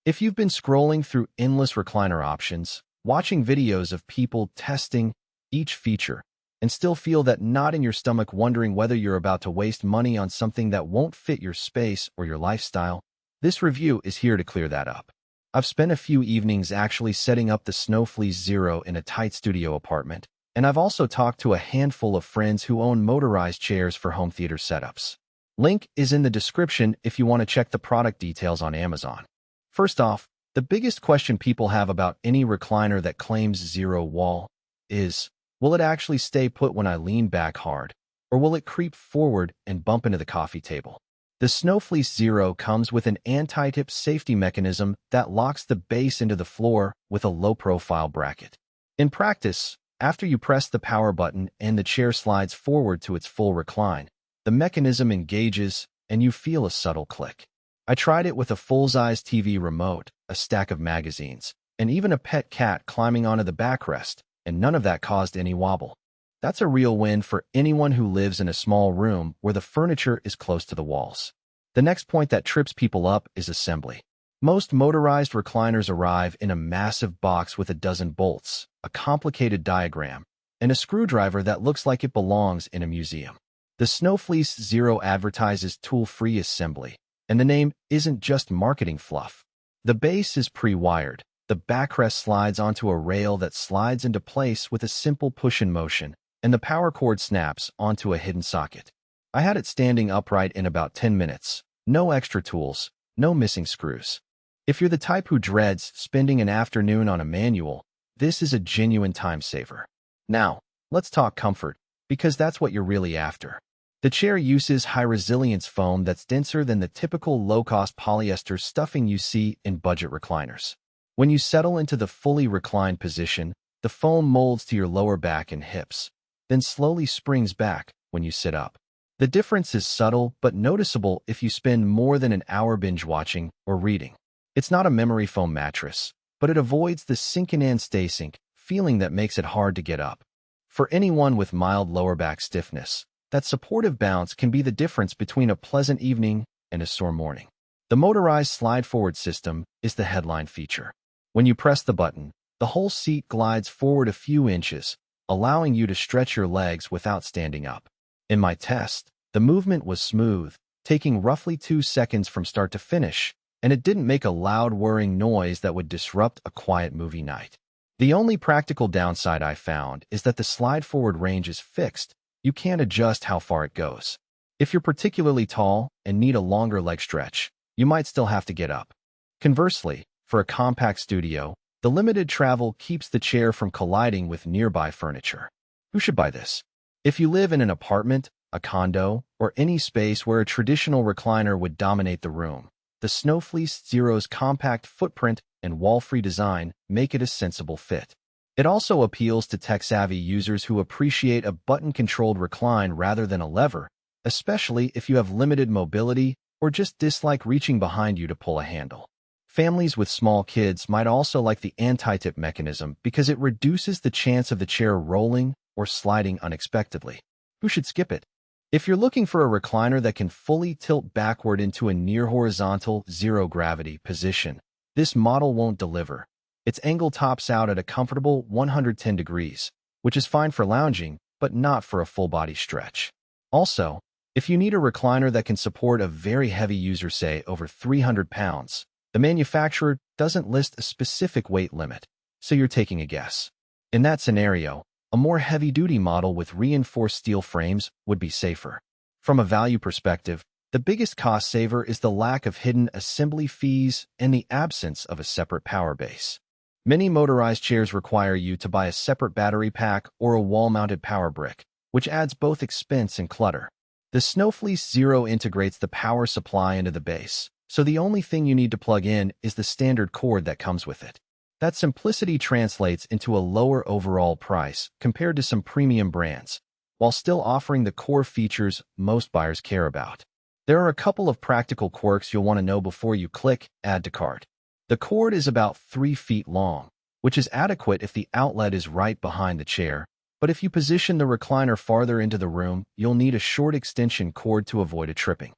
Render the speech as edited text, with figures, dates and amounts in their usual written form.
If you've been scrolling through endless recliner options, watching videos of people testing each feature, and still feel that knot in your stomach wondering whether you're about to waste money on something that won't fit your space or your lifestyle, this review is here to clear that up. I've spent a few evenings actually setting up the Fleece Zero in a tight studio apartment, and I've also talked to a handful of friends who own motorized chairs for home theater setups. Link is in the description if you want to check the product details on Amazon. First off, the biggest question people have about any recliner that claims zero wall is, will it actually stay put when I lean back hard, or will it creep forward and bump into the coffee table? The Fleece Zero comes with an anti-tip safety mechanism that locks the base into the floor with a low-profile bracket. In practice, after you press the power button and the chair slides forward to its full recline, the mechanism engages and you feel a subtle click. I tried it with a full-size TV remote, a stack of magazines, and even a pet cat climbing onto the backrest, and none of that caused any wobble. That's a real win for anyone who lives in a small room where the furniture is close to the walls. The next point that trips people up is assembly. Most motorized recliners arrive in a massive box with a dozen bolts, a complicated diagram, and a screwdriver that looks like it belongs in a museum. The Fleece Zero advertises tool-free assembly, and the name isn't just marketing fluff. The base is pre-wired. The backrest slides onto a rail that slides into place with a simple push-in motion, and the power cord snaps onto a hidden socket. I had it standing upright in about 10 minutes. No extra tools, no missing screws. If you're the type who dreads spending an afternoon on a manual, this is a genuine time saver. Now, let's talk comfort, because that's what you're really after. The chair uses high-resilience foam that's denser than the typical low-cost polyester stuffing you see in budget recliners. When you settle into the fully reclined position, the foam molds to your lower back and hips, then slowly springs back when you sit up. The difference is subtle but noticeable if you spend more than an hour binge-watching or reading. It's not a memory foam mattress, but it avoids the sink-in stay-sink feeling that makes it hard to get up. For anyone with mild lower back stiffness, that supportive bounce can be the difference between a pleasant evening and a sore morning. The motorized slide-forward system is the headline feature. When you press the button, the whole seat glides forward a few inches, allowing you to stretch your legs without standing up. In my test, the movement was smooth, taking roughly 2 seconds from start to finish, and it didn't make a loud whirring noise that would disrupt a quiet movie night. The only practical downside I found is that the slide-forward range is fixed. You can't adjust how far it goes. If you're particularly tall and need a longer leg stretch, you might still have to get up. Conversely, for a compact studio, the limited travel keeps the chair from colliding with nearby furniture. Who should buy this? If you live in an apartment, a condo, or any space where a traditional recliner would dominate the room, the Fleece Zero's compact footprint and wall-free design make it a sensible fit. It also appeals to tech-savvy users who appreciate a button-controlled recline rather than a lever, especially if you have limited mobility or just dislike reaching behind you to pull a handle. Families with small kids might also like the anti-tip mechanism because it reduces the chance of the chair rolling or sliding unexpectedly. Who should skip it? If you're looking for a recliner that can fully tilt backward into a near-horizontal, zero-gravity position, this model won't deliver. Its angle tops out at a comfortable 110 degrees, which is fine for lounging, but not for a full-body stretch. Also, if you need a recliner that can support a very heavy user, say over 300 pounds, the manufacturer doesn't list a specific weight limit, so you're taking a guess. In that scenario, a more heavy-duty model with reinforced steel frames would be safer. From a value perspective, the biggest cost saver is the lack of hidden assembly fees and the absence of a separate power base. Many motorized chairs require you to buy a separate battery pack or a wall-mounted power brick, which adds both expense and clutter. The Fleece Zero integrates the power supply into the base, so the only thing you need to plug in is the standard cord that comes with it. That simplicity translates into a lower overall price compared to some premium brands, while still offering the core features most buyers care about. There are a couple of practical quirks you'll want to know before you click Add to Cart. The cord is about 3 feet long, which is adequate if the outlet is right behind the chair, but if you position the recliner farther into the room, you'll need a short extension cord to avoid a tripping.